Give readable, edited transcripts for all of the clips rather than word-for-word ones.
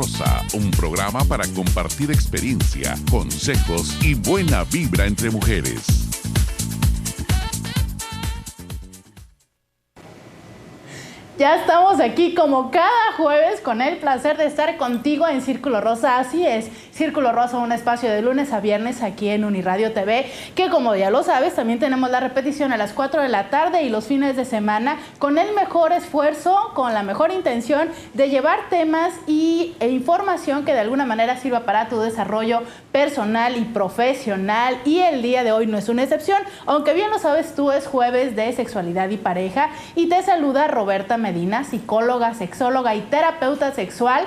Rosa, un programa para compartir experiencia, consejos y buena vibra entre mujeres. Ya estamos aquí como cada jueves con el placer de estar contigo en Círculo Rosa. Así es, Círculo Rosa, un espacio de lunes a viernes aquí en Uniradio TV, que como ya lo sabes, también tenemos la repetición a las 4 de la tarde y los fines de semana con el mejor esfuerzo, con la mejor intención de llevar temas e información que de alguna manera sirva para tu desarrollo personal y profesional. Y el día de hoy no es una excepción, aunque bien lo sabes tú, es jueves de sexualidad y pareja y te saluda Roberta Medina, psicóloga, sexóloga y terapeuta sexual,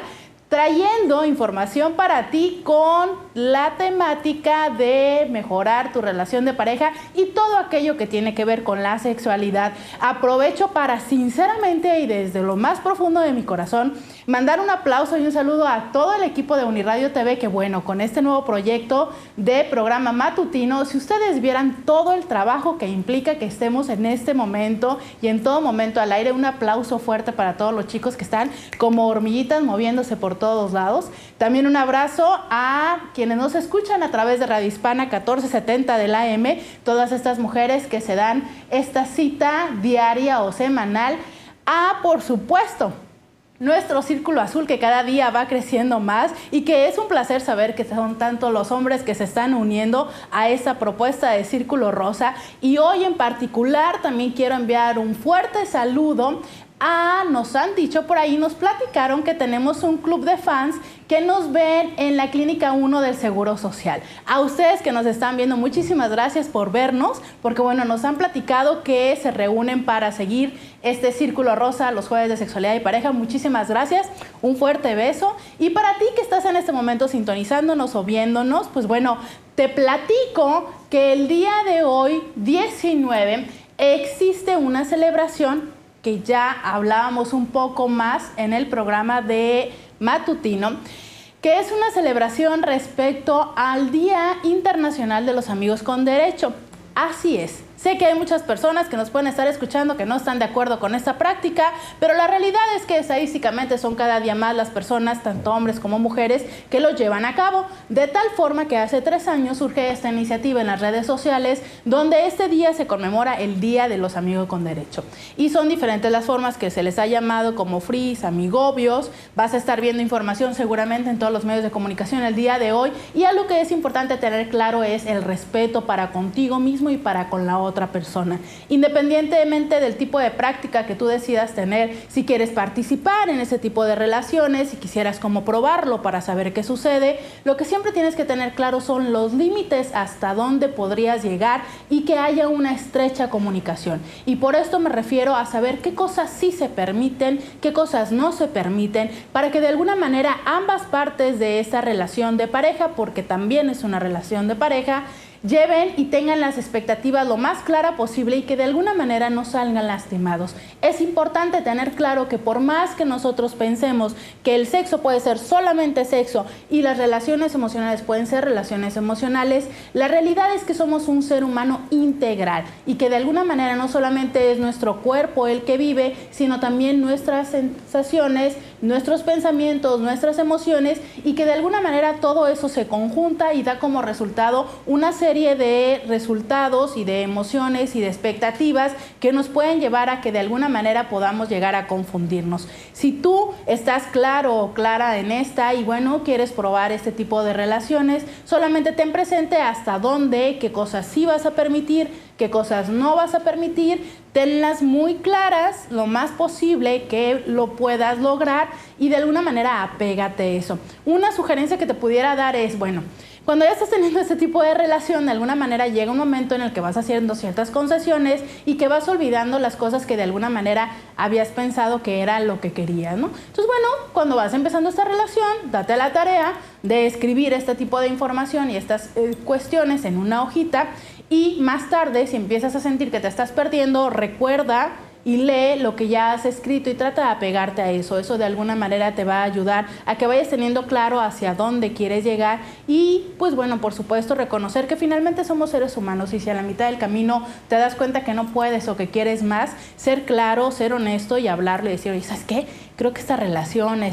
trayendo información para ti con la temática de mejorar tu relación de pareja y todo aquello que tiene que ver con la sexualidad. Aprovecho para sinceramente y desde lo más profundo de mi corazón mandar un aplauso y un saludo a todo el equipo de Uniradio TV, que bueno, con este nuevo proyecto de programa matutino, si ustedes vieran todo el trabajo que implica que estemos en este momento y en todo momento al aire, un aplauso fuerte para todos los chicos que están como hormiguitas moviéndose por todos lados. También un abrazo a quienes nos escuchan a través de Radio Hispana 1470 del AM, todas estas mujeres que se dan esta cita diaria o semanal, por supuesto, nuestro Círculo Azul, que cada día va creciendo más y que es un placer saber que son tanto los hombres que se están uniendo a esta propuesta de Círculo Rosa. Y hoy en particular también quiero enviar un fuerte saludo nos han dicho por ahí, nos platicaron que tenemos un club de fans que nos ven en la Clínica 1 del Seguro Social. A ustedes que nos están viendo, muchísimas gracias por vernos, porque bueno, nos han platicado que se reúnen para seguir este Círculo Rosa los jueves de sexualidad y pareja. Muchísimas gracias, un fuerte beso. Y para ti que estás en este momento sintonizándonos o viéndonos, pues bueno, te platico que el día de hoy, 19, existe una celebración que ya hablábamos un poco más en el programa de matutino, que es una celebración respecto al Día Internacional de los Amigos con Derecho. Así es. Sé que hay muchas personas que nos pueden estar escuchando que no están de acuerdo con esta práctica, pero la realidad es que estadísticamente son cada día más las personas, tanto hombres como mujeres, que lo llevan a cabo. De tal forma que hace 3 años surge esta iniciativa en las redes sociales, donde este día se conmemora el Día de los Amigos con Derecho. Y son diferentes las formas que se les ha llamado, como fris, amigobios. Vas a estar viendo información seguramente en todos los medios de comunicación el día de hoy. Y algo que es importante tener claro es el respeto para contigo mismo y para con la otra persona, independientemente del tipo de práctica que tú decidas tener. Si quieres participar en ese tipo de relaciones, si quisieras como probarlo para saber qué sucede, lo que siempre tienes que tener claro son los límites hasta dónde podrías llegar y que haya una estrecha comunicación. Y por esto me refiero a saber qué cosas sí se permiten, qué cosas no se permiten, para que de alguna manera ambas partes de esta relación de pareja, porque también es una relación de pareja, lleven y tengan las expectativas lo más clara posible y que de alguna manera no salgan lastimados. Es importante tener claro que por más que nosotros pensemos que el sexo puede ser solamente sexo y las relaciones emocionales pueden ser relaciones emocionales, la realidad es que somos un ser humano integral y que de alguna manera no solamente es nuestro cuerpo el que vive, sino también nuestras sensaciones, nuestros pensamientos, nuestras emociones, y que de alguna manera todo eso se conjunta y da como resultado una serie de resultados y de emociones y de expectativas que nos pueden llevar a que de alguna manera podamos llegar a confundirnos. Si tú estás claro o clara en esta y bueno, quieres probar este tipo de relaciones, solamente ten presente hasta dónde, qué cosas sí vas a permitir, qué cosas no vas a permitir, tenlas muy claras lo más posible que lo puedas lograr y de alguna manera apégate a eso. Una sugerencia que te pudiera dar es, bueno, cuando ya estás teniendo este tipo de relación, de alguna manera llega un momento en el que vas haciendo ciertas concesiones y que vas olvidando las cosas que de alguna manera habías pensado que era lo que querías, ¿no? Entonces, bueno, cuando vas empezando esta relación, date la tarea de escribir este tipo de información y estas cuestiones en una hojita, y más tarde, si empiezas a sentir que te estás perdiendo, recuerda y lee lo que ya has escrito y trata de apegarte a eso. Eso de alguna manera te va a ayudar a que vayas teniendo claro hacia dónde quieres llegar y pues bueno, por supuesto reconocer que finalmente somos seres humanos y si a la mitad del camino te das cuenta que no puedes o que quieres más, ser claro, ser honesto y hablarle y decir, oye, ¿sabes qué? Creo que esta relación,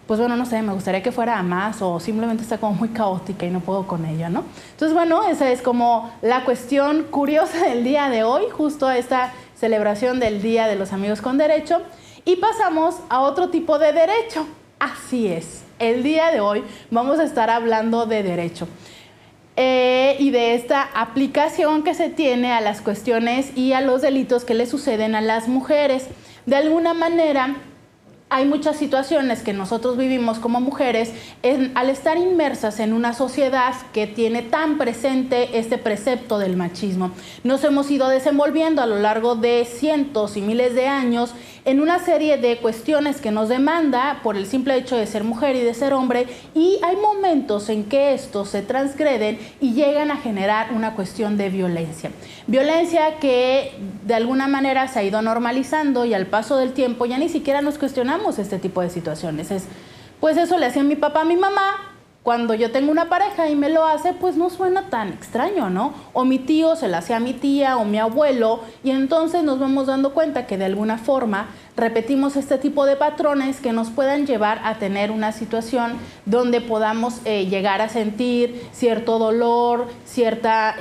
pues bueno, no sé, me gustaría que fuera a más o simplemente está como muy caótica y no puedo con ella, ¿no? Entonces, bueno, esa es como la cuestión curiosa del día de hoy, justo esta celebración del Día de los Amigos con Derecho. Y pasamos a otro tipo de derecho. Así es, el día de hoy vamos a estar hablando de derecho. Y de esta aplicación que se tiene a las cuestiones y a los delitos que le suceden a las mujeres. De alguna manera, hay muchas situaciones que nosotros vivimos como mujeres al estar inmersas en una sociedad que tiene tan presente este precepto del machismo. Nos hemos ido desenvolviendo a lo largo de cientos y miles de años en una serie de cuestiones que nos demanda por el simple hecho de ser mujer y de ser hombre, y hay momentos en que estos se transgreden y llegan a generar una cuestión de violencia. Violencia que de alguna manera se ha ido normalizando y al paso del tiempo ya ni siquiera nos cuestionamos este tipo de situaciones. Pues eso le hacía mi papá a mi mamá. Cuando yo tengo una pareja y me lo hace, pues no suena tan extraño, ¿no? O mi tío se la hace a mi tía o mi abuelo, y entonces nos vamos dando cuenta que de alguna forma repetimos este tipo de patrones que nos puedan llevar a tener una situación donde podamos llegar a sentir cierto dolor, cierta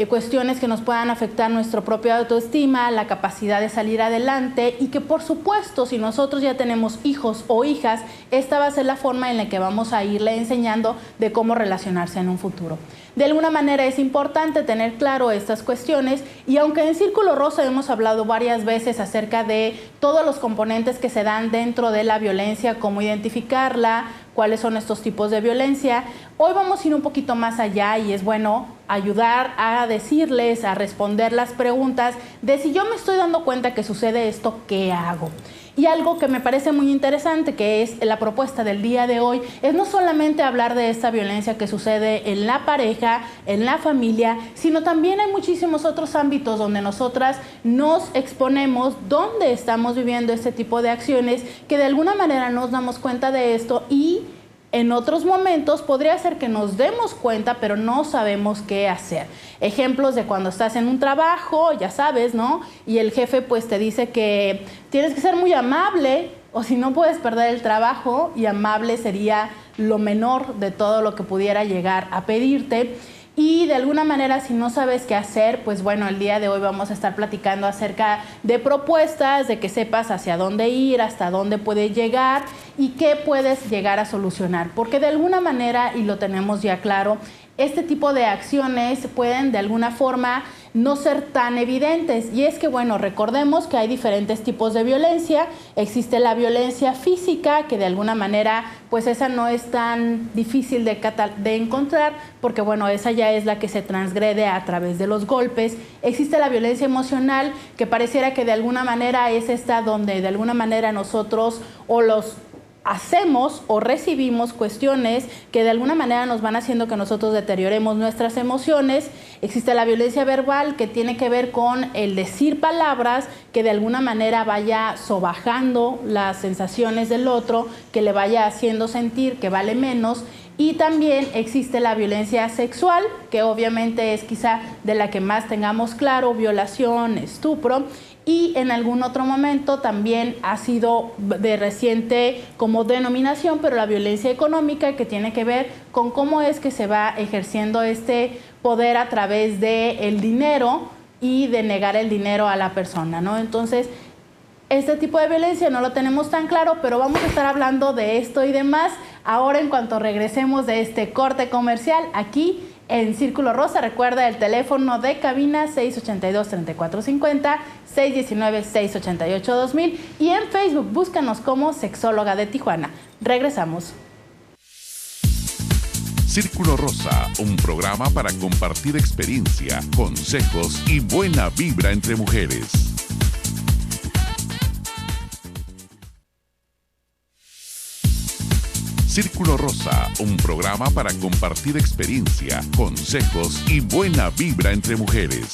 cuestiones que nos puedan afectar nuestra propia autoestima, la capacidad de salir adelante, y que por supuesto si nosotros ya tenemos hijos o hijas, esta va a ser la forma en la que vamos a irle enseñando de cómo relacionarse en un futuro. De alguna manera es importante tener claro estas cuestiones, y aunque en Círculo Rosa hemos hablado varias veces acerca de todos los componentes que se dan dentro de la violencia, cómo identificarla, cuáles son estos tipos de violencia, hoy vamos a ir un poquito más allá, y es bueno ayudar a decirles, a responder las preguntas de si yo me estoy dando cuenta que sucede esto, ¿qué hago? Y algo que me parece muy interesante, que es la propuesta del día de hoy, es no solamente hablar de esta violencia que sucede en la pareja, en la familia, sino también hay muchísimos otros ámbitos donde nosotras nos exponemos, donde estamos viviendo este tipo de acciones, que de alguna manera nos damos cuenta de esto, y en otros momentos podría ser que nos demos cuenta, pero no sabemos qué hacer. Ejemplos de cuando estás en un trabajo, ya sabes, ¿no? Y el jefe pues te dice que tienes que ser muy amable, o si no puedes perder el trabajo, y amable sería lo menor de todo lo que pudiera llegar a pedirte. Y de alguna manera, si no sabes qué hacer, pues bueno, el día de hoy vamos a estar platicando acerca de propuestas, de que sepas hacia dónde ir, hasta dónde puedes llegar y qué puedes llegar a solucionar. Porque de alguna manera, y lo tenemos ya claro, este tipo de acciones pueden de alguna forma no ser tan evidentes. Y es que, bueno, recordemos que hay diferentes tipos de violencia. Existe la violencia física, que de alguna manera, pues esa no es tan difícil de encontrar, porque bueno, esa ya es la que se transgrede a través de los golpes. Existe la violencia emocional, que pareciera que de alguna manera es esta donde de alguna manera nosotros o los hacemos o recibimos cuestiones que de alguna manera nos van haciendo que nosotros deterioremos nuestras emociones. Existe la violencia verbal, que tiene que ver con el decir palabras que de alguna manera vaya sobajando las sensaciones del otro, que le vaya haciendo sentir que vale menos. Y también existe la violencia sexual, que obviamente es quizá de la que más tengamos claro: violación, estupro. Y en algún otro momento también ha sido de reciente como denominación, pero la violencia económica, que tiene que ver con cómo es que se va ejerciendo este poder a través del dinero y de negar el dinero a la persona, ¿no? Entonces, este tipo de violencia no lo tenemos tan claro, pero vamos a estar hablando de esto y demás ahora en cuanto regresemos de este corte comercial aquí en Círculo Rosa. Recuerda el teléfono de cabina 682-3450, 619-688-2000, y en Facebook búscanos como Sexóloga de Tijuana. Regresamos. Círculo Rosa, un programa para compartir experiencia, consejos y buena vibra entre mujeres. Círculo Rosa, un programa para compartir experiencia, consejos y buena vibra entre mujeres.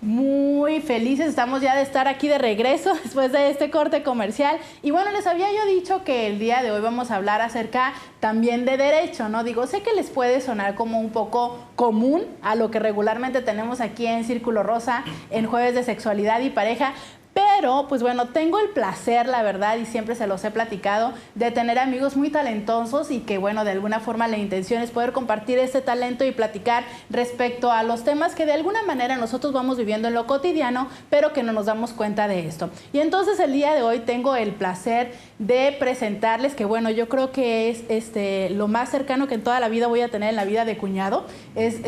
Muy muy felices estamos ya de estar aquí de regreso después de este corte comercial. Y bueno, les había yo dicho que el día de hoy vamos a hablar acerca también de derecho, ¿no? Digo, sé que les puede sonar como un poco común a lo que regularmente tenemos aquí en Círculo Rosa en Jueves de Sexualidad y Pareja. Pero, pues bueno, tengo el placer, la verdad, y siempre se los he platicado, de tener amigos muy talentosos y que, bueno, de alguna forma la intención es poder compartir este talento y platicar respecto a los temas que de alguna manera nosotros vamos viviendo en lo cotidiano, pero que no nos damos cuenta de esto. Y entonces el día de hoy tengo el placer de presentarles que, bueno, yo creo que es lo más cercano que en toda la vida voy a tener en la vida de cuñado, es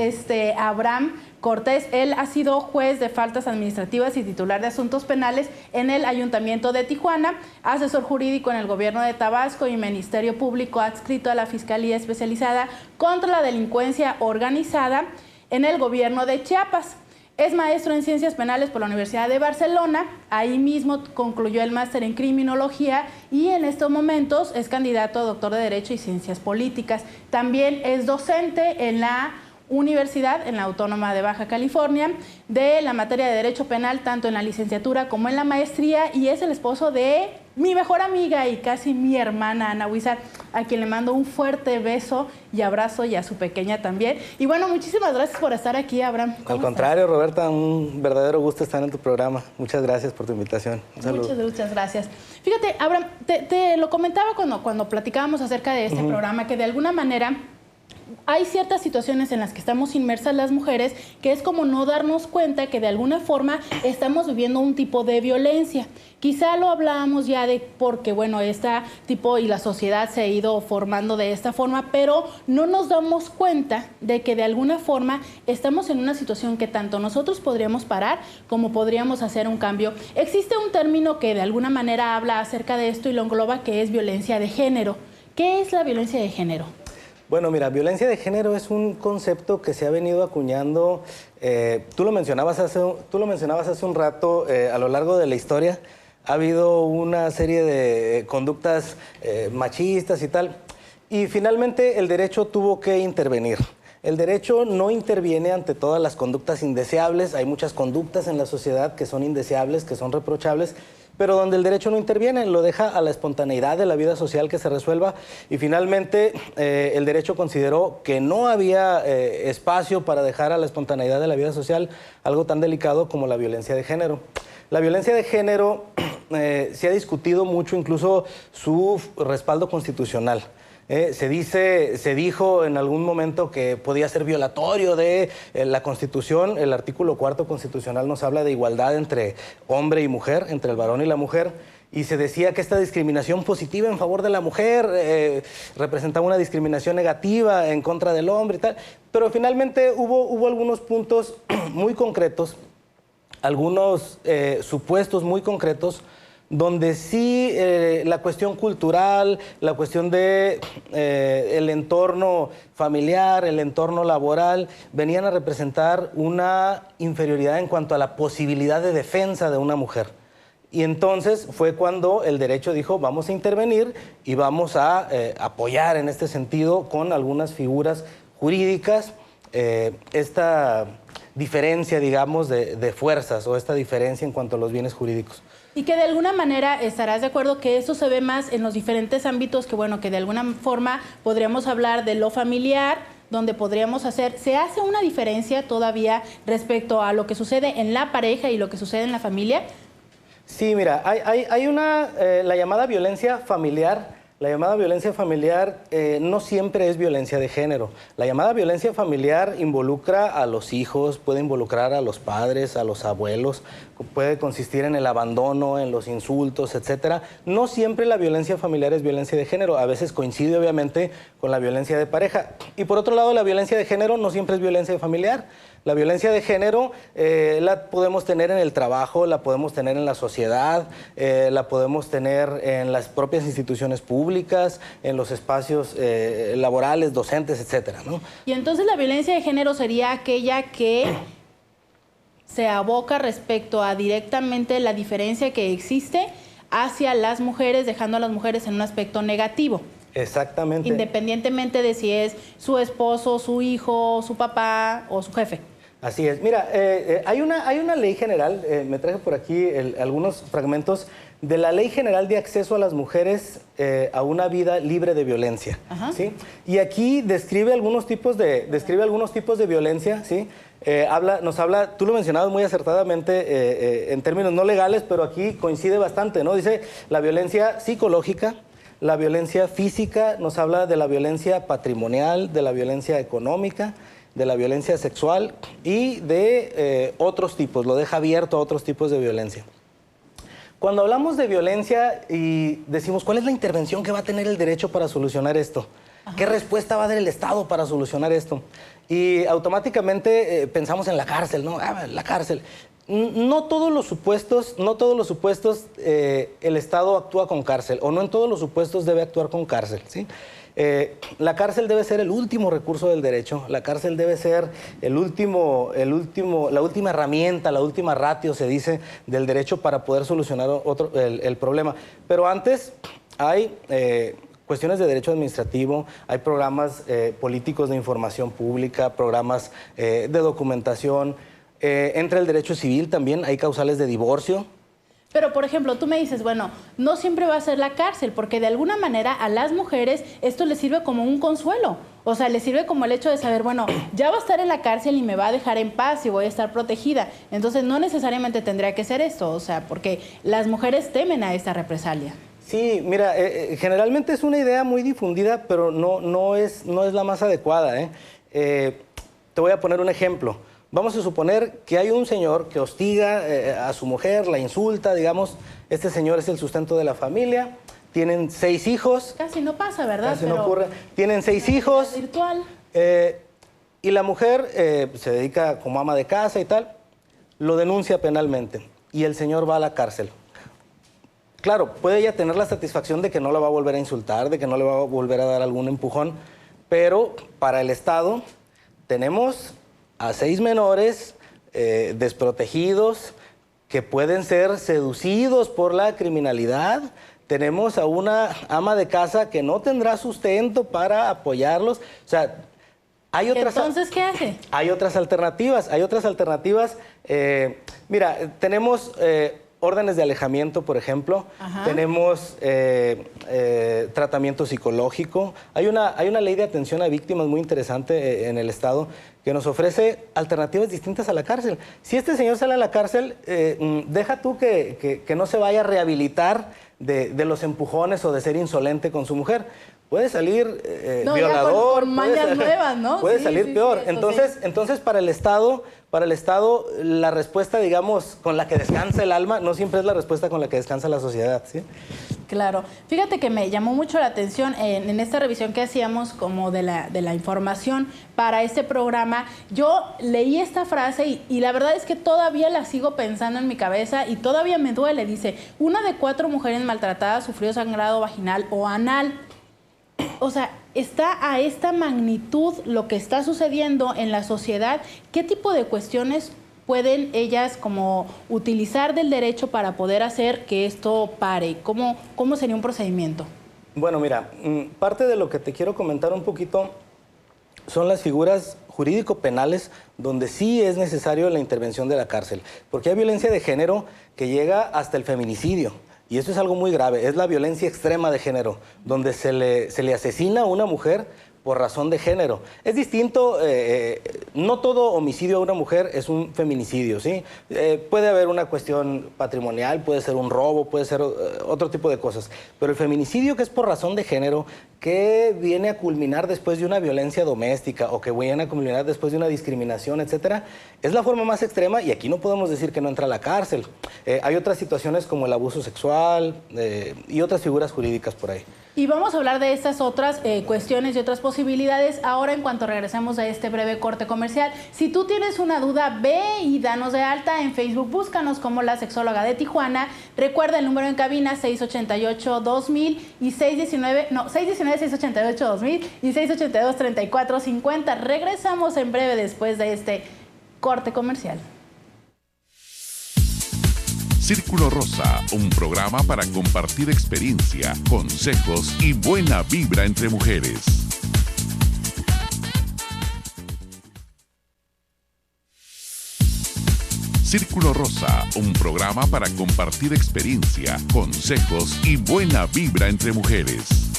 Abraham Cortés. Él ha sido juez de faltas administrativas y titular de asuntos penales en el Ayuntamiento de Tijuana, asesor jurídico en el Gobierno de Tabasco y Ministerio Público adscrito a la Fiscalía Especializada contra la Delincuencia Organizada en el Gobierno de Chiapas. Es maestro en Ciencias Penales por la Universidad de Barcelona, ahí mismo concluyó el máster en Criminología y en estos momentos es candidato a doctor de Derecho y Ciencias Políticas. También es docente en la Universidad, en la Autónoma de Baja California, de la materia de Derecho Penal, tanto en la licenciatura como en la maestría, y es el esposo de mi mejor amiga y casi mi hermana, Ana Huizar, a quien le mando un fuerte beso y abrazo, y a su pequeña también. Y bueno, muchísimas gracias por estar aquí, Abraham. Al contrario, Roberta, un verdadero gusto estar en tu programa. Muchas gracias por tu invitación. Un saludo. Muchas gracias. Fíjate, Abraham, te lo comentaba cuando platicábamos acerca de este programa, que de alguna manera hay ciertas situaciones en las que estamos inmersas las mujeres, que es como no darnos cuenta que de alguna forma estamos viviendo un tipo de violencia. Quizá lo hablábamos ya de porque, bueno, este tipo y la sociedad se ha ido formando de esta forma, pero no nos damos cuenta de que de alguna forma estamos en una situación que tanto nosotros podríamos parar como podríamos hacer un cambio. Existe un término que de alguna manera habla acerca de esto y lo engloba, que es violencia de género. ¿Qué es la violencia de género? Bueno, mira, violencia de género es un concepto que se ha venido acuñando, tú lo mencionabas hace un rato, a lo largo de la historia ha habido una serie de conductas machistas y tal, y finalmente el derecho tuvo que intervenir. El derecho no interviene ante todas las conductas indeseables, hay muchas conductas en la sociedad que son indeseables, que son reprochables, pero donde el derecho no interviene, lo deja a la espontaneidad de la vida social que se resuelva, y finalmente el derecho consideró que no había espacio para dejar a la espontaneidad de la vida social algo tan delicado como la violencia de género. La violencia de género se ha discutido mucho, incluso su respaldo constitucional. Se dijo en algún momento que podía ser violatorio de la Constitución. El artículo 4 constitucional nos habla de igualdad entre hombre y mujer, entre el varón y la mujer, y se decía que esta discriminación positiva en favor de la mujer representaba una discriminación negativa en contra del hombre y tal, pero finalmente hubo algunos puntos muy concretos, algunos supuestos muy concretos, donde sí la cuestión cultural, la cuestión de el entorno familiar, el entorno laboral, venían a representar una inferioridad en cuanto a la posibilidad de defensa de una mujer. Y entonces fue cuando el derecho dijo, vamos a intervenir y vamos a apoyar en este sentido con algunas figuras jurídicas esta diferencia, digamos, de fuerzas, o esta diferencia en cuanto a los bienes jurídicos. Y que de alguna manera estarás de acuerdo que eso se ve más en los diferentes ámbitos, que bueno, que de alguna forma podríamos hablar de lo familiar, donde podríamos se hace una diferencia todavía respecto a lo que sucede en la pareja y lo que sucede en la familia. Sí, mira, hay la llamada violencia familiar. La llamada violencia familiar no siempre es violencia de género. La llamada violencia familiar involucra a los hijos, puede involucrar a los padres, a los abuelos, puede consistir en el abandono, en los insultos, etcétera. No siempre la violencia familiar es violencia de género, a veces coincide obviamente con la violencia de pareja. Y por otro lado, la violencia de género no siempre es violencia familiar. La violencia de género la podemos tener en el trabajo, la podemos tener en la sociedad, la podemos tener en las propias instituciones públicas, en los espacios laborales, docentes, etcétera, ¿no? Y entonces la violencia de género sería aquella que se aboca respecto a directamente la diferencia que existe hacia las mujeres, dejando a las mujeres en un aspecto negativo. Exactamente. Independientemente de si es su esposo, su hijo, su papá o su jefe. Así es. Mira, hay una ley general, me traje por aquí algunos fragmentos de la Ley General de Acceso a las Mujeres a una vida libre de violencia. ¿Sí? Y aquí describe algunos tipos de violencia, ¿sí? Nos habla, tú lo mencionabas muy acertadamente en términos no legales, pero aquí coincide bastante, ¿no? Dice la violencia psicológica, la violencia física, nos habla de la violencia patrimonial, de la violencia económica, de la violencia sexual y de otros tipos, lo deja abierto a otros tipos de violencia. Cuando hablamos de violencia y decimos, ¿cuál es la intervención que va a tener el derecho para solucionar esto? ¿Qué respuesta va a dar el Estado para solucionar esto? Y automáticamente pensamos en la cárcel, ¿no? La cárcel. No todos los supuestos el Estado actúa con cárcel, o no en todos los supuestos debe actuar con cárcel, ¿sí? La cárcel debe ser el último recurso del derecho, la cárcel debe ser la última herramienta, la última ratio, se dice, del derecho para poder solucionar el problema. Pero antes hay cuestiones de derecho administrativo, hay programas políticos de información pública, programas de documentación, entra el derecho civil también, hay causales de divorcio. Pero, por ejemplo, tú me dices, bueno, no siempre va a ser la cárcel, porque de alguna manera a las mujeres esto les sirve como un consuelo. O sea, les sirve como el hecho de saber, bueno, ya va a estar en la cárcel y me va a dejar en paz y voy a estar protegida. Entonces, no necesariamente tendría que ser esto, o sea, porque las mujeres temen a esta represalia. Sí, mira, generalmente es una idea muy difundida, pero no es la más adecuada. Te voy a poner un ejemplo. Vamos a suponer que hay un señor que hostiga a su mujer, la insulta, digamos. Este señor es el sustento de la familia. Tienen 6 hijos. Casi no pasa, ¿verdad? Casi no ocurre. Tienen 6 hijos. Virtual. Y la mujer se dedica como ama de casa y tal. Lo denuncia penalmente. Y el señor va a la cárcel. Claro, puede ella tener la satisfacción de que no la va a volver a insultar, de que no le va a volver a dar algún empujón. Pero para el Estado tenemos a 6 menores desprotegidos que pueden ser seducidos por la criminalidad. Tenemos a una ama de casa que no tendrá sustento para apoyarlos. O sea, hay otras... ¿Entonces qué hace? Hay otras alternativas. Mira, tenemos órdenes de alejamiento, por ejemplo. Tenemos tratamiento psicológico. Hay una ley de atención a víctimas muy interesante en el Estado que nos ofrece alternativas distintas a la cárcel. Si este señor sale a la cárcel, deja tú que no se vaya a rehabilitar de los empujones o de ser insolente con su mujer. Puede salir violador. Con mañas nuevas, ¿no? Puede salir peor. Sí, entonces, para el Estado, la respuesta, digamos, con la que descansa el alma, no siempre es la respuesta con la que descansa la sociedad, ¿sí? Claro. Fíjate que me llamó mucho la atención en esta revisión que hacíamos como de la información para este programa. Yo leí esta frase y la verdad es que todavía la sigo pensando en mi cabeza y todavía me duele. Dice, 1 de 4 mujeres maltratadas sufrió sangrado vaginal o anal. O sea, está a esta magnitud lo que está sucediendo en la sociedad. ¿Qué tipo de cuestiones pueden ellas como utilizar del derecho para poder hacer que esto pare? ¿Cómo sería un procedimiento? Bueno, mira, parte de lo que te quiero comentar un poquito son las figuras jurídico-penales donde sí es necesario la intervención de la cárcel, porque hay violencia de género que llega hasta el feminicidio. Y esto es algo muy grave, es la violencia extrema de género, donde se le asesina a una mujer por razón de género. Es distinto, no todo homicidio a una mujer es un feminicidio, ¿sí? Puede haber una cuestión patrimonial, puede ser un robo, puede ser otro tipo de cosas. Pero el feminicidio, que es por razón de género, que viene a culminar después de una violencia doméstica o que viene a culminar después de una discriminación, etcétera, es la forma más extrema y aquí no podemos decir que no entra a la cárcel. Hay otras situaciones como el abuso sexual y otras figuras jurídicas por ahí. Y vamos a hablar de estas otras cuestiones y otras posibilidades ahora en cuanto regresemos a este breve corte comercial. Si tú tienes una duda, ve y danos de alta en Facebook, búscanos como La Sexóloga de Tijuana. Recuerda el número en cabina 688-2000 y 619-688-2000 y 682-3450. Regresamos en breve después de este corte comercial. Círculo Rosa, un programa para compartir experiencia, consejos y buena vibra entre mujeres. Círculo Rosa, un programa para compartir experiencia, consejos y buena vibra entre mujeres.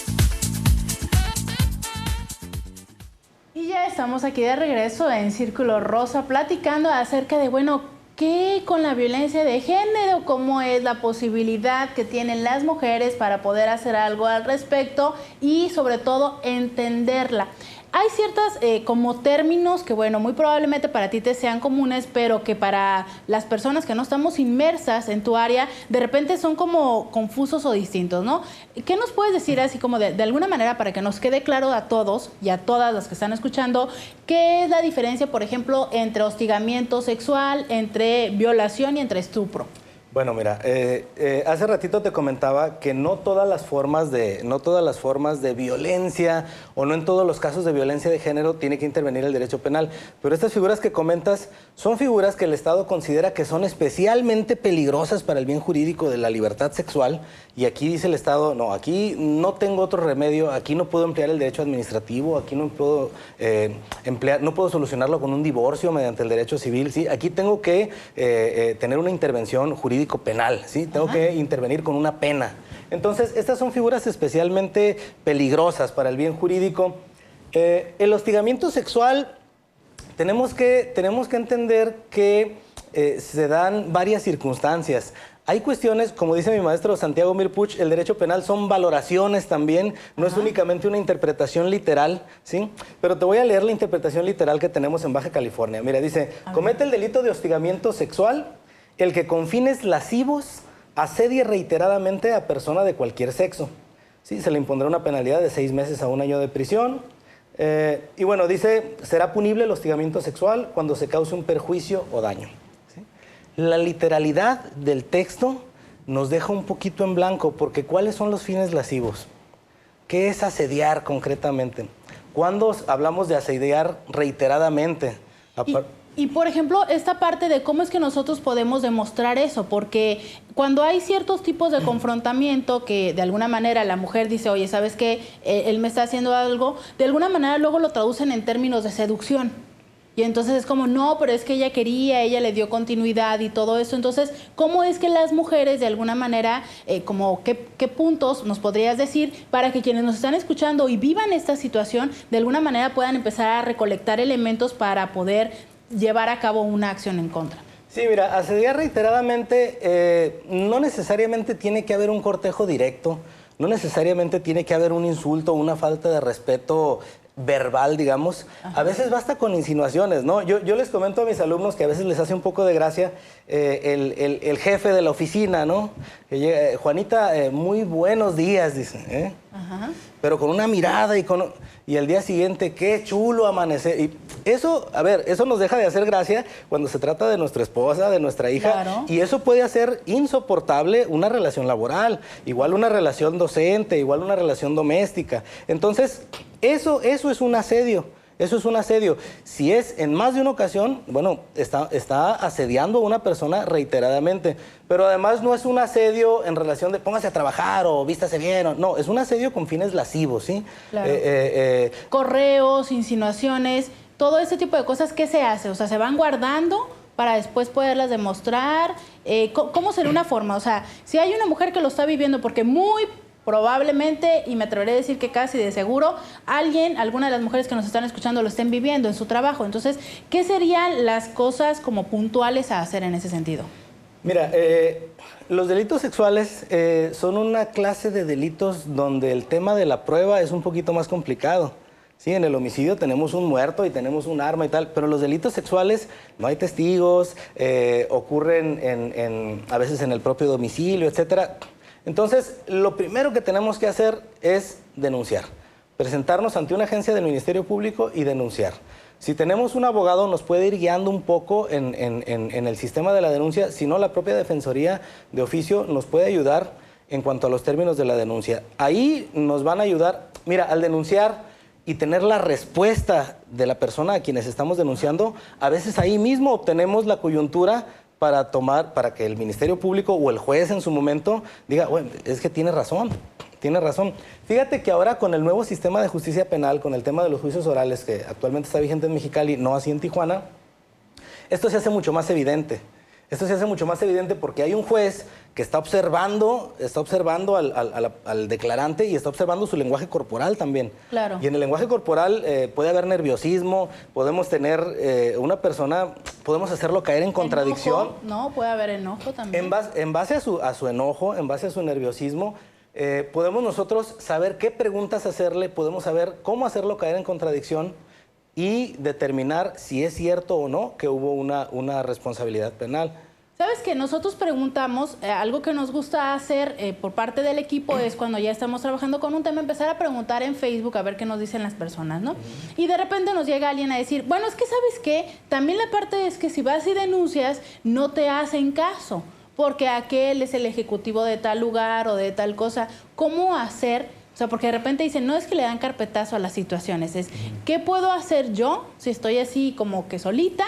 Y ya estamos aquí de regreso en Círculo Rosa platicando acerca de, bueno, ¿qué con la violencia de género? ¿Cómo es la posibilidad que tienen las mujeres para poder hacer algo al respecto y sobre todo entenderla? Hay ciertas como términos que, bueno, muy probablemente para ti te sean comunes, pero que para las personas que no estamos inmersas en tu área, de repente son como confusos o distintos, ¿no? ¿Qué nos puedes decir así como de alguna manera para que nos quede claro a todos y a todas las que están escuchando, qué es la diferencia, por ejemplo, entre hostigamiento sexual, entre violación y entre estupro? Bueno, mira, hace ratito te comentaba que no todas las formas de violencia o no en todos los casos de violencia de género tiene que intervenir el derecho penal. Pero estas figuras que comentas son figuras que el Estado considera que son especialmente peligrosas para el bien jurídico de la libertad sexual. Y aquí dice el Estado, no, aquí no tengo otro remedio, aquí no puedo emplear el derecho administrativo, aquí no puedo no puedo solucionarlo con un divorcio mediante el derecho civil, ¿sí? Aquí tengo que tener una intervención jurídica penal, ¿sí? Tengo que intervenir con una pena. Entonces, estas son figuras especialmente peligrosas para el bien jurídico. El hostigamiento sexual, tenemos que entender que se dan varias circunstancias. Hay cuestiones, como dice mi maestro Santiago Mirpuch, el derecho penal son valoraciones también, no es únicamente una interpretación literal, ¿sí? Pero te voy a leer la interpretación literal que tenemos en Baja California. Mira, dice, comete el delito de hostigamiento sexual el que con fines lascivos asedie reiteradamente a persona de cualquier sexo. ¿Sí? Se le impondrá una penalidad de 6 meses a 1 año de prisión. Y bueno, dice, será punible el hostigamiento sexual cuando se cause un perjuicio o daño. ¿Sí? La literalidad del texto nos deja un poquito en blanco, porque ¿cuáles son los fines lascivos? ¿Qué es asediar concretamente? ¿Cuándo hablamos de asediar reiteradamente? Y, por ejemplo, esta parte de cómo es que nosotros podemos demostrar eso, porque cuando hay ciertos tipos de confrontamiento que de alguna manera la mujer dice, oye, ¿sabes qué? Él me está haciendo algo, de alguna manera luego lo traducen en términos de seducción. Y entonces es como, no, pero es que ella quería, ella le dio continuidad y todo eso. Entonces, ¿cómo es que las mujeres de alguna manera, como qué puntos nos podrías decir para que quienes nos están escuchando y vivan esta situación, de alguna manera puedan empezar a recolectar elementos para poder llevar a cabo una acción en contra? Sí, mira, asediar reiteradamente no necesariamente tiene que haber un cortejo directo, no necesariamente tiene que haber un insulto, una falta de respeto verbal, digamos. Ajá. A veces basta con insinuaciones, ¿no? Yo les comento a mis alumnos que a veces les hace un poco de gracia el jefe de la oficina, ¿no? Juanita, muy buenos días, dice, Ajá. Pero con una mirada y el día siguiente, qué chulo amanecer. Y eso, a ver, eso nos deja de hacer gracia cuando se trata de nuestra esposa, de nuestra hija. Claro. Y eso puede hacer insoportable una relación laboral, igual una relación docente, igual una relación doméstica. Entonces, eso es un asedio. Eso es un asedio. Si es en más de una ocasión, bueno, está asediando a una persona reiteradamente. Pero además no es un asedio en relación de póngase a trabajar o vístase bien. No, es un asedio con fines lascivos, ¿sí? Claro. Correos, insinuaciones, todo ese tipo de cosas, ¿qué se hace? O sea, ¿se van guardando para después poderlas demostrar? ¿Cómo sería una forma? O sea, si hay una mujer que lo está viviendo, porque muy probablemente, y me atreveré a decir que casi de seguro, alguna de las mujeres que nos están escuchando lo estén viviendo en su trabajo. Entonces, ¿qué serían las cosas como puntuales a hacer en ese sentido? Mira, los delitos sexuales son una clase de delitos donde el tema de la prueba es un poquito más complicado. Sí, en el homicidio tenemos un muerto y tenemos un arma y tal, pero los delitos sexuales no hay testigos, ocurren a veces en el propio domicilio, etcétera. Entonces, lo primero que tenemos que hacer es denunciar, presentarnos ante una agencia del Ministerio Público y denunciar. Si tenemos un abogado, nos puede ir guiando un poco en el sistema de la denuncia, si no, la propia Defensoría de Oficio nos puede ayudar en cuanto a los términos de la denuncia. Ahí nos van a ayudar, mira, al denunciar y tener la respuesta de la persona a quienes estamos denunciando, a veces ahí mismo obtenemos la coyuntura para que el Ministerio Público o el juez en su momento diga, bueno, es que tiene razón. Fíjate que ahora con el nuevo sistema de justicia penal, con el tema de los juicios orales que actualmente está vigente en Mexicali, no así en Tijuana, esto se hace mucho más evidente. Esto se hace mucho más evidente porque hay un juez que está observando al declarante y está observando su lenguaje corporal también. Claro. Y en el lenguaje corporal puede haber nerviosismo, podemos tener una persona, podemos hacerlo caer en contradicción. Enojo, no, puede haber enojo también. En base a su enojo, en base a su nerviosismo, podemos nosotros saber qué preguntas hacerle, podemos saber cómo hacerlo caer en contradicción y determinar si es cierto o no que hubo una responsabilidad penal. Sabes que nosotros preguntamos, algo que nos gusta hacer por parte del equipo es cuando ya estamos trabajando con un tema, empezar a preguntar en Facebook a ver qué nos dicen las personas, ¿no? Y de repente nos llega alguien a decir, bueno, es que ¿sabes qué? También la parte es que si vas y denuncias, no te hacen caso, porque aquel es el ejecutivo de tal lugar o de tal cosa. ¿Cómo hacer? O sea, porque de repente dicen, no es que le dan carpetazo a las situaciones, es ¿qué puedo hacer yo si estoy así como que solita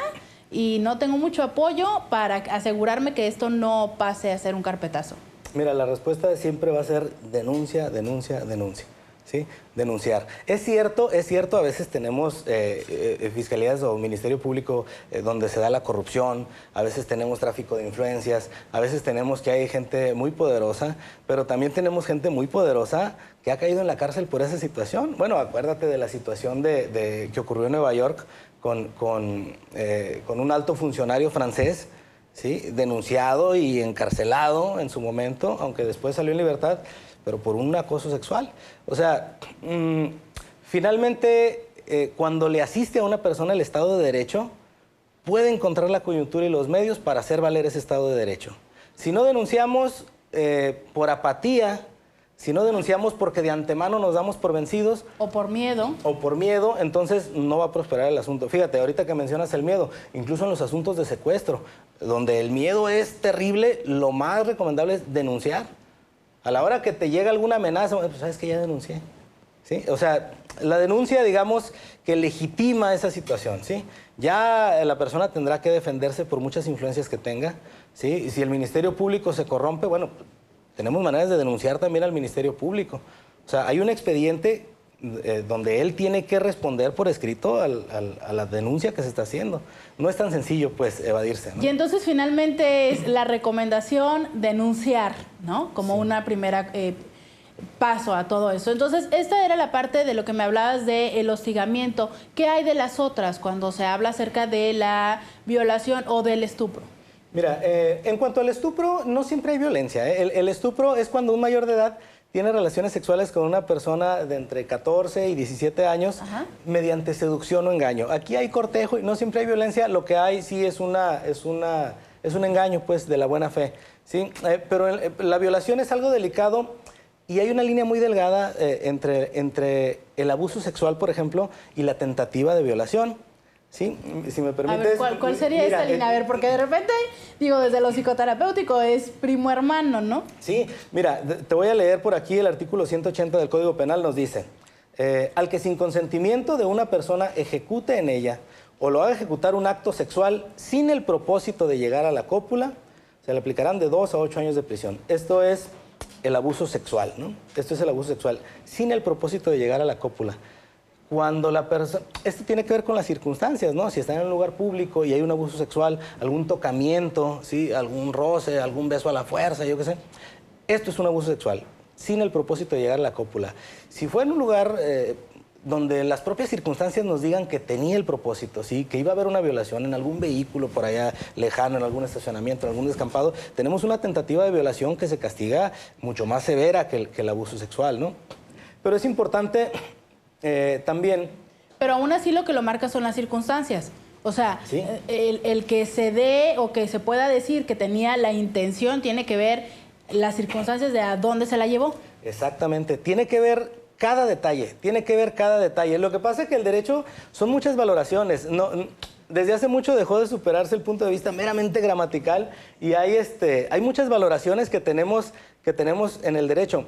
y no tengo mucho apoyo para asegurarme que esto no pase a ser un carpetazo? Mira, la respuesta de siempre va a ser denuncia, denuncia, denuncia. ¿Sí? Denunciar. Es cierto, a veces tenemos fiscalías o Ministerio Público donde se da la corrupción, a veces tenemos tráfico de influencias, a veces tenemos que hay gente muy poderosa, pero también tenemos gente muy poderosa que ha caído en la cárcel por esa situación. Bueno, acuérdate de la situación que ocurrió en Nueva York con un alto funcionario francés, ¿sí? Denunciado y encarcelado en su momento, aunque después salió en libertad, pero por un acoso sexual. O sea, finalmente, cuando le asiste a una persona el Estado de Derecho, puede encontrar la coyuntura y los medios para hacer valer ese Estado de Derecho. Si no denunciamos por apatía, si no denunciamos porque de antemano nos damos por vencidos... O por miedo. O por miedo, entonces no va a prosperar el asunto. Fíjate, ahorita que mencionas el miedo, incluso en los asuntos de secuestro, donde el miedo es terrible, lo más recomendable es denunciar. A la hora que te llega alguna amenaza, pues sabes que ya denuncié, ¿sí? O sea, la denuncia, digamos, que legitima esa situación, ¿sí? Ya la persona tendrá que defenderse por muchas influencias que tenga, ¿sí? Y si el Ministerio Público se corrompe, bueno, tenemos maneras de denunciar también al Ministerio Público. O sea, hay un expediente donde él tiene que responder por escrito a la denuncia que se está haciendo. No es tan sencillo, pues, evadirse, ¿no? Y entonces, finalmente, es la recomendación denunciar, ¿no? Como sí, una primera paso a todo eso. Entonces, esta era la parte de lo que me hablabas del hostigamiento. ¿Qué hay de las otras cuando se habla acerca de la violación o del estupro? Mira, en cuanto al estupro, no siempre hay violencia, ¿eh? El estupro es cuando un mayor de edad tiene relaciones sexuales con una persona de entre 14 y 17 años. Ajá, mediante seducción o engaño. Aquí hay cortejo y no siempre hay violencia, lo que hay sí es un engaño, pues, de la buena fe, ¿sí? Pero la violación es algo delicado y hay una línea muy delgada entre el abuso sexual, por ejemplo, y la tentativa de violación. Sí, si me permites. A ver, ¿cuál sería esa línea? A ver, porque de repente, digo, desde lo psicoterapéutico es primo hermano, ¿no? Sí, mira, te voy a leer por aquí el artículo 180 del Código Penal, nos dice, al que sin consentimiento de una persona ejecute en ella o lo haga ejecutar un acto sexual sin el propósito de llegar a la cópula, se le aplicarán de 2 a 8 años de prisión. Esto es el abuso sexual, ¿no? Esto es el abuso sexual, sin el propósito de llegar a la cópula. Cuando la persona... Esto tiene que ver con las circunstancias, ¿no? Si está en un lugar público y hay un abuso sexual, algún tocamiento, ¿sí? Algún roce, algún beso a la fuerza, yo qué sé. Esto es un abuso sexual, sin el propósito de llegar a la cópula. Si fue en un lugar donde las propias circunstancias nos digan que tenía el propósito, ¿sí? Que iba a haber una violación en algún vehículo por allá lejano, en algún estacionamiento, en algún descampado, tenemos una tentativa de violación que se castiga mucho más severa que el abuso sexual, ¿no? Pero es importante... también... Pero aún así lo que lo marca son las circunstancias. O sea, ¿sí? el que se dé o que se pueda decir que tenía la intención tiene que ver las circunstancias de a dónde se la llevó. Exactamente. Tiene que ver cada detalle. Tiene que ver cada detalle. Lo que pasa es que el derecho son muchas valoraciones. No, desde hace mucho dejó de superarse el punto de vista meramente gramatical y hay muchas valoraciones que tenemos en el derecho.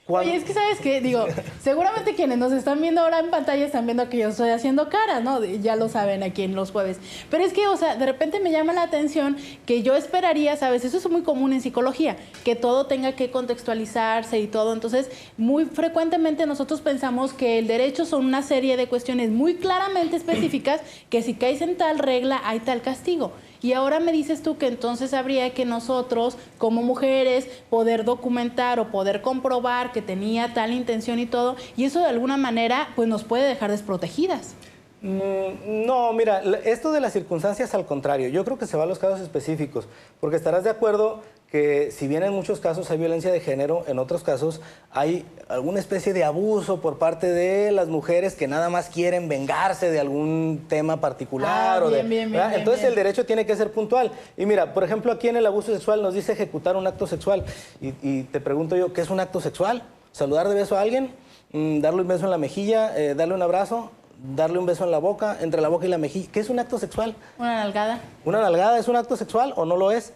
Oye, es que ¿sabes qué? Digo, seguramente quienes nos están viendo ahora en pantalla están viendo que yo estoy haciendo caras, ¿no? Ya lo saben aquí en los jueves. Pero es que, o sea, de repente me llama la atención que yo esperaría, ¿sabes? Eso es muy común en psicología, que todo tenga que contextualizarse y todo. Entonces, muy frecuentemente nosotros pensamos que el derecho son una serie de cuestiones muy claramente específicas, que si caes en tal regla hay tal castigo. Y ahora me dices tú que entonces habría que nosotros, como mujeres, poder documentar o poder comprobar que tenía tal intención y todo, y eso de alguna manera pues nos puede dejar desprotegidas. No, mira, esto de las circunstancias al contrario, yo creo que se va a los casos específicos, porque estarás de acuerdo que si bien en muchos casos hay violencia de género, en otros casos hay alguna especie de abuso por parte de las mujeres que nada más quieren vengarse de algún tema particular. Entonces el derecho tiene que ser puntual. Y mira, por ejemplo, aquí en el abuso sexual nos dice ejecutar un acto sexual. Y te pregunto yo, ¿qué es un acto sexual? ¿Saludar de beso a alguien? ¿Darle un beso en la mejilla? ¿Darle un abrazo? ¿Darle un beso en la boca, entre la boca y la mejilla? ¿Qué es un acto sexual? Una nalgada. ¿Una nalgada es un acto sexual o no lo es?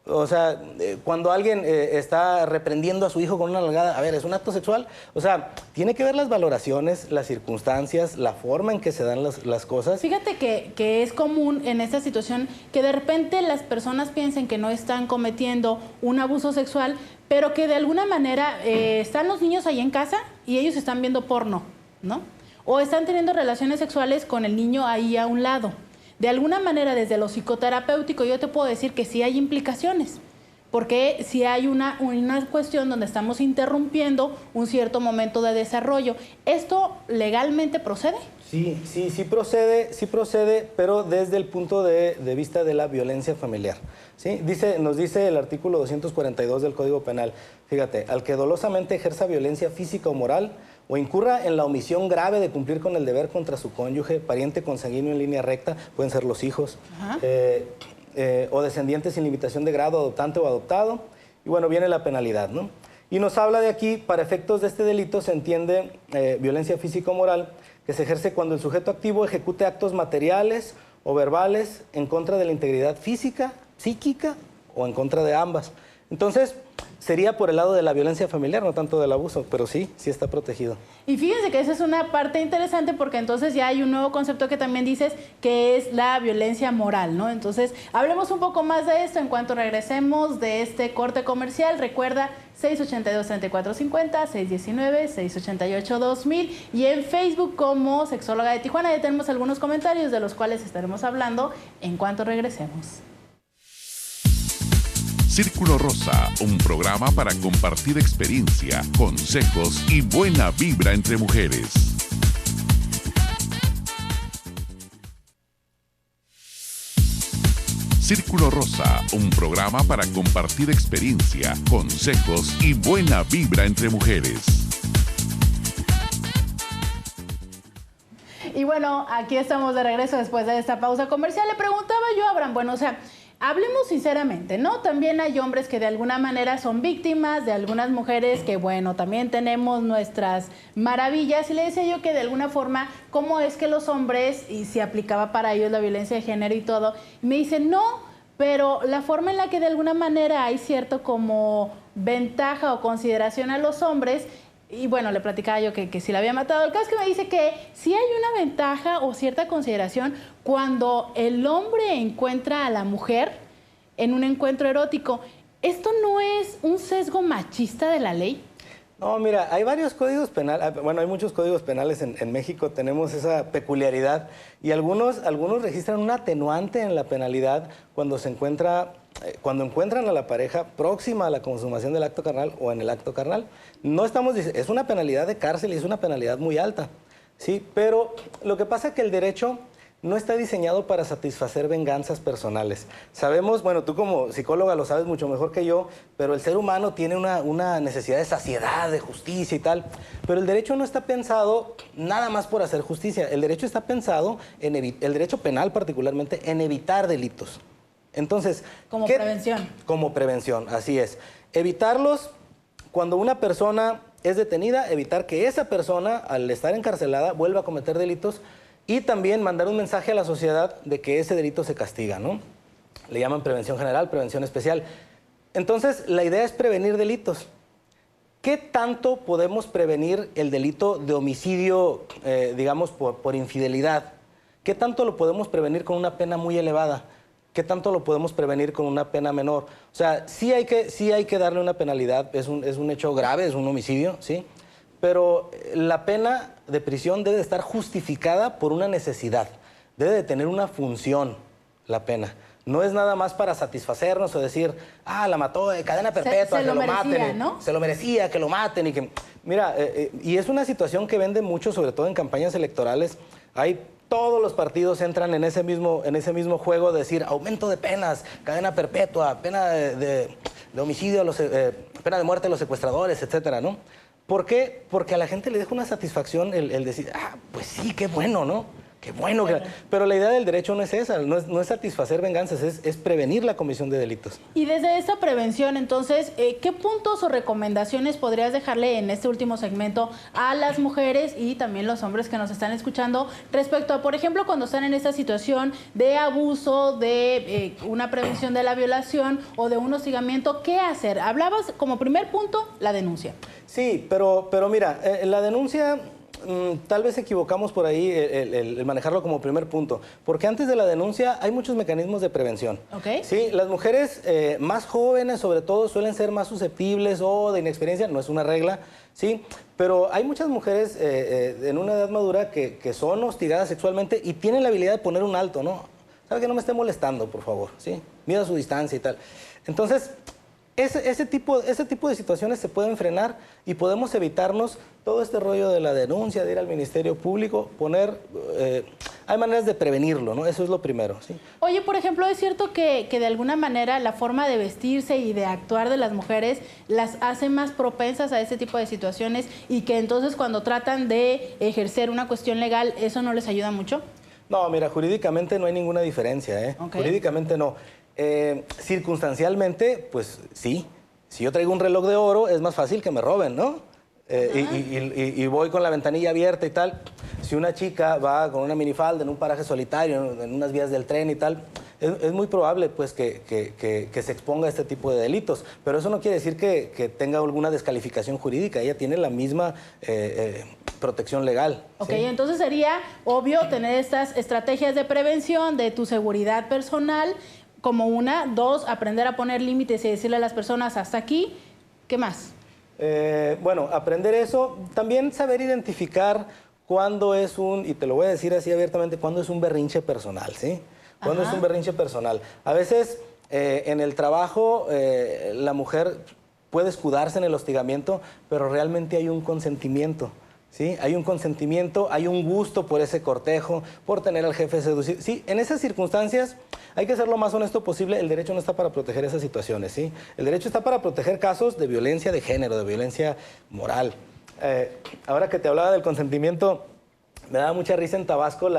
O sea, cuando alguien está reprendiendo a su hijo con una nalgada, a ver, ¿es un acto sexual? O sea, tiene que ver las valoraciones, las circunstancias, la forma en que se dan las cosas. Fíjate que es común en esta situación que de repente las personas piensen que no están cometiendo un abuso sexual, pero que de alguna manera están los niños ahí en casa y ellos están viendo porno, ¿no? O están teniendo relaciones sexuales con el niño ahí a un lado. De alguna manera, desde lo psicoterapéutico, yo te puedo decir que sí hay implicaciones, porque sí hay una cuestión donde estamos interrumpiendo un cierto momento de desarrollo. ¿Esto legalmente procede? Sí procede, pero desde el punto de vista de la violencia familiar. ¿Sí? Nos dice el artículo 242 del Código Penal, fíjate, al que dolosamente ejerza violencia física o moral, o incurra en la omisión grave de cumplir con el deber contra su cónyuge, pariente consanguíneo en línea recta, pueden ser los hijos, o descendientes sin limitación de grado, adoptante o adoptado, y bueno, viene la penalidad, ¿no? Y nos habla de aquí, para efectos de este delito se entiende violencia física o moral, que se ejerce cuando el sujeto activo ejecute actos materiales o verbales en contra de la integridad física, psíquica o en contra de ambas. Entonces, sería por el lado de la violencia familiar, no tanto del abuso, pero sí está protegido. Y fíjense que esa es una parte interesante porque entonces ya hay un nuevo concepto que también dices que es la violencia moral, ¿no? Entonces, hablemos un poco más de esto en cuanto regresemos de este corte comercial. Recuerda 682-3450, 619-688-2000 y en Facebook como Sexóloga de Tijuana. Ya tenemos algunos comentarios de los cuales estaremos hablando en cuanto regresemos. Círculo Rosa, un programa para compartir experiencia, consejos y buena vibra entre mujeres. Círculo Rosa, un programa para compartir experiencia, consejos y buena vibra entre mujeres. Y bueno, aquí estamos de regreso después de esta pausa comercial. Le preguntaba yo a Abraham, bueno, o sea, hablemos sinceramente, ¿no? También hay hombres que de alguna manera son víctimas, de algunas mujeres que, bueno, también tenemos nuestras maravillas. Y le decía yo que de alguna forma, ¿cómo es que los hombres, y si aplicaba para ellos la violencia de género y todo? Y me dicen, no, pero la forma en la que de alguna manera hay cierto como ventaja o consideración a los hombres. Y bueno, le platicaba yo que si la había matado. El caso es que me dice que sí hay una ventaja o cierta consideración cuando el hombre encuentra a la mujer en un encuentro erótico. ¿Esto no es un sesgo machista de la ley? No, mira, hay varios códigos penales, bueno, hay muchos códigos penales en México, tenemos esa peculiaridad y algunos registran un atenuante en la penalidad cuando cuando encuentran a la pareja próxima a la consumación del acto carnal o en el acto carnal. No estamos diciendo, es una penalidad de cárcel y es una penalidad muy alta, ¿sí? Pero lo que pasa es que el derecho no está diseñado para satisfacer venganzas personales. Sabemos, bueno, tú como psicóloga lo sabes mucho mejor que yo, pero el ser humano tiene una necesidad de saciedad, de justicia y tal. Pero el derecho no está pensado nada más por hacer justicia. El derecho está pensado, el derecho penal particularmente, en evitar delitos. Entonces, como prevención. Como prevención, así es. Evitarlos cuando una persona es detenida, evitar que esa persona, al estar encarcelada, vuelva a cometer delitos. Y también mandar un mensaje a la sociedad de que ese delito se castiga, ¿no? Le llaman prevención general, prevención especial. Entonces, la idea es prevenir delitos. ¿Qué tanto podemos prevenir el delito de homicidio, digamos, por infidelidad? ¿Qué tanto lo podemos prevenir con una pena muy elevada? ¿Qué tanto lo podemos prevenir con una pena menor? O sea, sí hay que darle una penalidad, es un hecho grave, es un homicidio, ¿sí? Pero la pena de prisión debe de estar justificada por una necesidad. Debe de tener una función la pena. No es nada más para satisfacernos o decir, la mató de cadena perpetua, se que lo merecía, maten. ¿no? Se lo merecía, que lo maten. Y que... Mira, y es una situación que vende mucho, sobre todo en campañas electorales. Todos los partidos entran en ese mismo juego de decir aumento de penas, cadena perpetua, pena de homicidio, pena de muerte a los secuestradores, etcétera, ¿no? ¿Por qué? Porque a la gente le deja una satisfacción el decir, pues sí, qué bueno, ¿no? Qué bueno. Claro. Pero la idea del derecho no es esa, no es satisfacer venganzas, es prevenir la comisión de delitos. Y desde esta prevención, entonces, ¿qué puntos o recomendaciones podrías dejarle en este último segmento a las mujeres y también los hombres que nos están escuchando respecto a, por ejemplo, cuando están en esta situación de abuso, de una prevención de la violación o de un hostigamiento? ¿Qué hacer? Hablabas como primer punto la denuncia. Sí, pero mira, la denuncia... tal vez equivocamos por ahí el manejarlo como primer punto, porque antes de la denuncia hay muchos mecanismos de prevención. Okay. Sí, las mujeres más jóvenes, sobre todo, suelen ser más susceptibles o de inexperiencia, no es una regla, sí, pero hay muchas mujeres en una edad madura que son hostigadas sexualmente y tienen la habilidad de poner un alto, ¿no? ¿Sabe que no me esté molestando, por favor? Sí, mida su distancia y tal. Entonces, ese tipo de situaciones se pueden frenar y podemos evitarnos todo este rollo de la denuncia, de ir al Ministerio Público, hay maneras de prevenirlo, ¿no? Eso es lo primero, ¿sí? Oye, por ejemplo, ¿es cierto que de alguna manera la forma de vestirse y de actuar de las mujeres las hace más propensas a este tipo de situaciones y que entonces cuando tratan de ejercer una cuestión legal, eso no les ayuda mucho? No, mira, jurídicamente no hay ninguna diferencia, ¿eh? Okay. Jurídicamente no. Circunstancialmente, pues sí. Si yo traigo un reloj de oro, es más fácil que me roben, ¿no? Y voy con la ventanilla abierta y tal. Si una chica va con una minifalda en un paraje solitario, en unas vías del tren y tal, es muy probable pues que se exponga a este tipo de delitos. Pero eso no quiere decir que tenga alguna descalificación jurídica. Ella tiene la misma protección legal. Ok, ¿sí? Entonces sería obvio tener estas estrategias de prevención de tu seguridad personal como una. Dos, aprender a poner límites y decirle a las personas hasta aquí. ¿Qué más? Bueno, aprender eso. También saber identificar cuándo es y te lo voy a decir así abiertamente, cuándo es un berrinche personal, ¿sí? Cuándo es un berrinche personal. A veces en el trabajo la mujer puede escudarse en el hostigamiento, pero realmente hay un consentimiento. ¿Sí? Hay un consentimiento, hay un gusto por ese cortejo, por tener al jefe seducido. Sí, en esas circunstancias hay que ser lo más honesto posible. El derecho no está para proteger esas situaciones, ¿sí? El derecho está para proteger casos de violencia de género, de violencia moral. Ahora que te hablaba del consentimiento, me daba mucha risa en Tabasco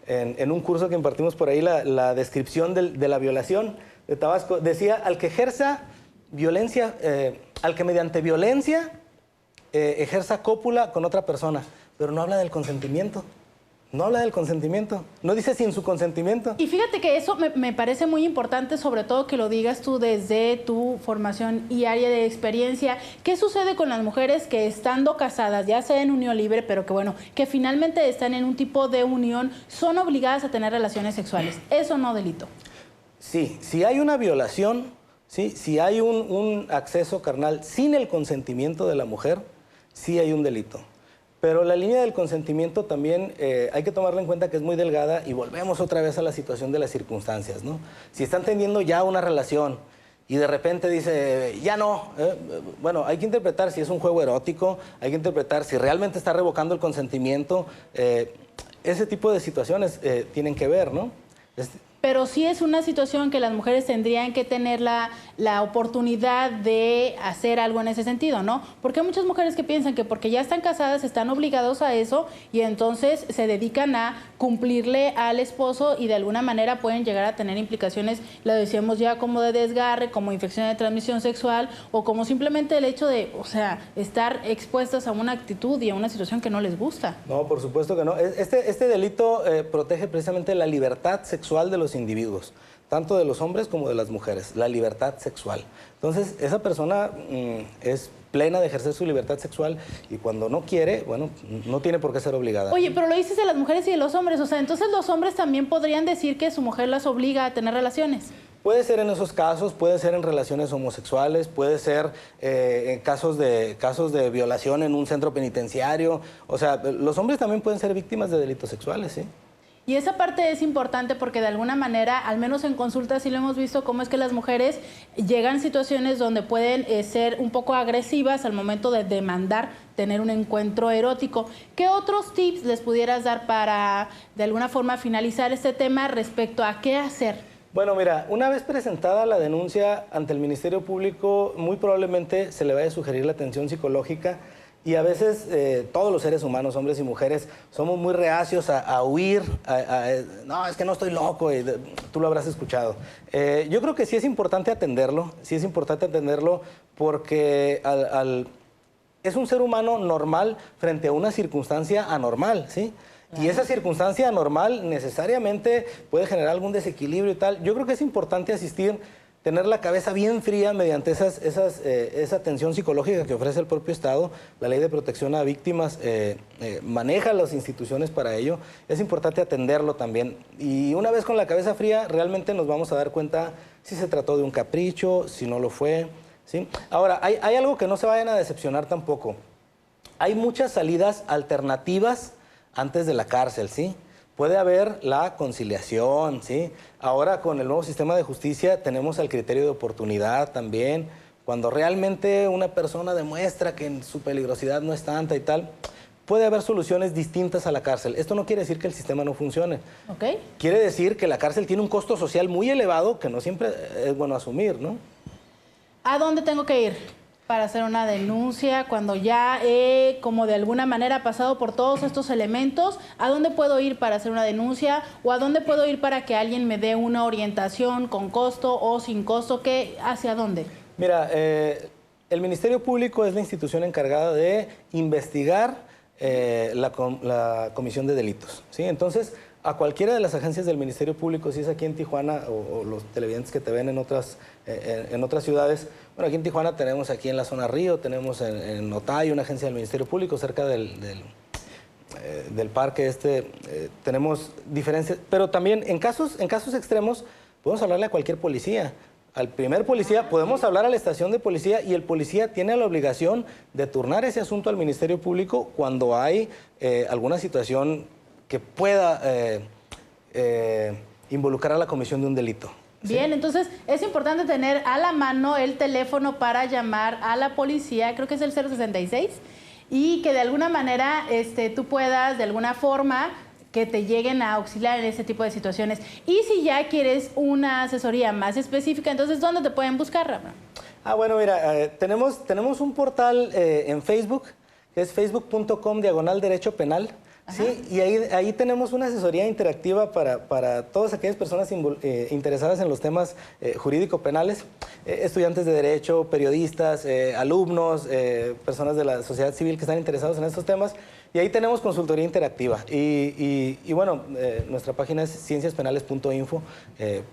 en un curso que impartimos por ahí, la descripción de la violación de Tabasco. Decía, al que ejerza violencia, al que mediante violencia ejerza cópula con otra persona, pero no habla del consentimiento. No habla del consentimiento. No dice sin su consentimiento. Y fíjate que eso me parece muy importante, sobre todo que lo digas tú desde tu formación y área de experiencia. ¿Qué sucede con las mujeres que estando casadas, ya sea en unión libre, pero que bueno, que finalmente están en un tipo de unión, son obligadas a tener relaciones sexuales? ¿Eso no delito? Sí, si hay una violación, ¿sí? Si hay un acceso carnal sin el consentimiento de la mujer, sí hay un delito. Pero la línea del consentimiento también hay que tomarla en cuenta que es muy delgada y volvemos otra vez a la situación de las circunstancias, ¿no? Si están teniendo ya una relación y de repente dice, ya no, bueno, hay que interpretar si es un juego erótico, hay que interpretar si realmente está revocando el consentimiento. Ese tipo de situaciones tienen que ver, ¿no? Pero sí es una situación que las mujeres tendrían que tener la oportunidad de hacer algo en ese sentido, ¿no? Porque hay muchas mujeres que piensan que porque ya están casadas están obligados a eso y entonces se dedican a cumplirle al esposo y de alguna manera pueden llegar a tener implicaciones, lo decíamos ya, como de desgarre, como infección de transmisión sexual o como simplemente el hecho de, o sea, estar expuestas a una actitud y a una situación que no les gusta. No, por supuesto que no. Este delito protege precisamente la libertad sexual de los individuos, tanto de los hombres como de las mujeres, la libertad sexual. Entonces, esa persona es plena de ejercer su libertad sexual y cuando no quiere, bueno, no tiene por qué ser obligada. Oye, pero lo dices de las mujeres y de los hombres, o sea, entonces los hombres también podrían decir que su mujer las obliga a tener relaciones. Puede ser en esos casos, puede ser en relaciones homosexuales, puede ser en casos de violación en un centro penitenciario. O sea, los hombres también pueden ser víctimas de delitos sexuales, ¿sí? Y esa parte es importante porque de alguna manera, al menos en consulta sí lo hemos visto, cómo es que las mujeres llegan a situaciones donde pueden ser un poco agresivas al momento de demandar tener un encuentro erótico. ¿Qué otros tips les pudieras dar para de alguna forma finalizar este tema respecto a qué hacer? Bueno, mira, una vez presentada la denuncia ante el Ministerio Público, muy probablemente se le vaya a sugerir la atención psicológica. Y a veces todos los seres humanos, hombres y mujeres, somos muy reacios a huir, no, es que no estoy loco, tú lo habrás escuchado. Yo creo que sí es importante atenderlo porque es un ser humano normal frente a una circunstancia anormal, ¿sí? Y esa circunstancia anormal necesariamente puede generar algún desequilibrio y tal. Yo creo que es importante asistir, tener la cabeza bien fría mediante esa atención psicológica que ofrece el propio Estado. La Ley de Protección a Víctimas maneja las instituciones para ello. Es importante atenderlo también. Y una vez con la cabeza fría, realmente nos vamos a dar cuenta si se trató de un capricho, si no lo fue, ¿sí? Ahora, hay algo que no se vayan a decepcionar tampoco. Hay muchas salidas alternativas antes de la cárcel, ¿sí? Puede haber la conciliación, ¿sí? Ahora con el nuevo sistema de justicia tenemos el criterio de oportunidad también. Cuando realmente una persona demuestra que su peligrosidad no es tanta y tal, puede haber soluciones distintas a la cárcel. Esto no quiere decir que el sistema no funcione. Okay. Quiere decir que la cárcel tiene un costo social muy elevado que no siempre es bueno asumir, ¿no? ¿A dónde tengo que ir para hacer una denuncia cuando ya he, como de alguna manera, pasado por todos estos elementos? ¿A dónde puedo ir para hacer una denuncia? ¿O a dónde puedo ir para que alguien me dé una orientación con costo o sin costo? ¿Hacia dónde? Mira, el Ministerio Público es la institución encargada de investigar la comisión de delitos, ¿sí? Entonces, a cualquiera de las agencias del Ministerio Público, si es aquí en Tijuana o los televidentes que te ven en otras ciudades. Bueno, aquí en Tijuana tenemos aquí en la zona Río, tenemos en Otay una agencia del Ministerio Público cerca del parque tenemos diferencias, pero también en casos extremos podemos hablarle a cualquier policía. Al primer policía, podemos hablar a la estación de policía y el policía tiene la obligación de turnar ese asunto al Ministerio Público cuando hay alguna situación que pueda involucrar a la comisión de un delito. Bien, ¿sí? Entonces es importante tener a la mano el teléfono para llamar a la policía, creo que es el 066, y que de alguna manera tú puedas, de alguna forma, que te lleguen a auxiliar en ese tipo de situaciones. Y si ya quieres una asesoría más específica, entonces, ¿dónde te pueden buscar, Rafa? Bueno, mira, tenemos un portal en Facebook, que es facebook.com/Derecho Penal. Sí, y ahí tenemos una asesoría interactiva para todas aquellas personas interesadas en los temas jurídico-penales, estudiantes de Derecho, periodistas, alumnos, personas de la sociedad civil que están interesados en estos temas. Y ahí tenemos consultoría interactiva. Y bueno, nuestra página es cienciaspenales.info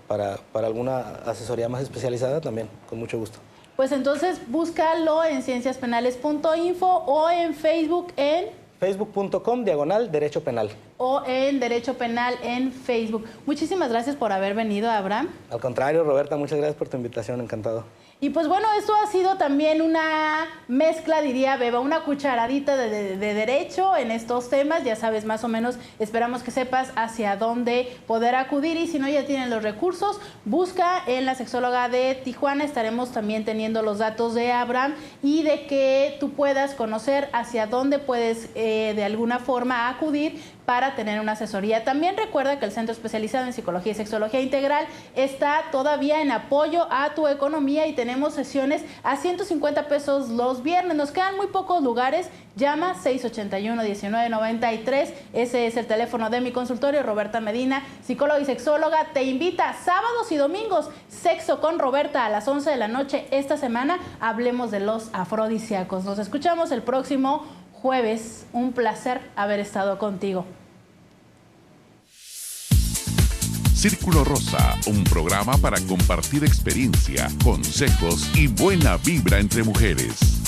para alguna asesoría más especializada también, con mucho gusto. Pues entonces búscalo en cienciaspenales.info o en Facebook en facebook.com/Derecho Penal. O en Derecho Penal en Facebook. Muchísimas gracias por haber venido, Abraham. Al contrario, Roberta, muchas gracias por tu invitación, encantado. Y pues bueno, esto ha sido también una mezcla, diría Beba, una cucharadita de derecho en estos temas. Ya sabes, más o menos, esperamos que sepas hacia dónde poder acudir. Y si no ya tienen los recursos, busca en la sexóloga de Tijuana. Estaremos también teniendo los datos de Abraham y de que tú puedas conocer hacia dónde puedes de alguna forma acudir para tener una asesoría. También recuerda que el Centro Especializado en Psicología y Sexología Integral está todavía en apoyo a tu economía y tenemos sesiones a 150 pesos los viernes. Nos quedan muy pocos lugares. Llama 681-1993. Ese es el teléfono de mi consultorio. Roberta Medina, psicóloga y sexóloga, te invita sábados y domingos. Sexo con Roberta a las 11 de la noche. Esta semana hablemos de los afrodisíacos. Nos escuchamos el próximo jueves. Un placer haber estado contigo. Círculo Rosa, un programa para compartir experiencia, consejos y buena vibra entre mujeres.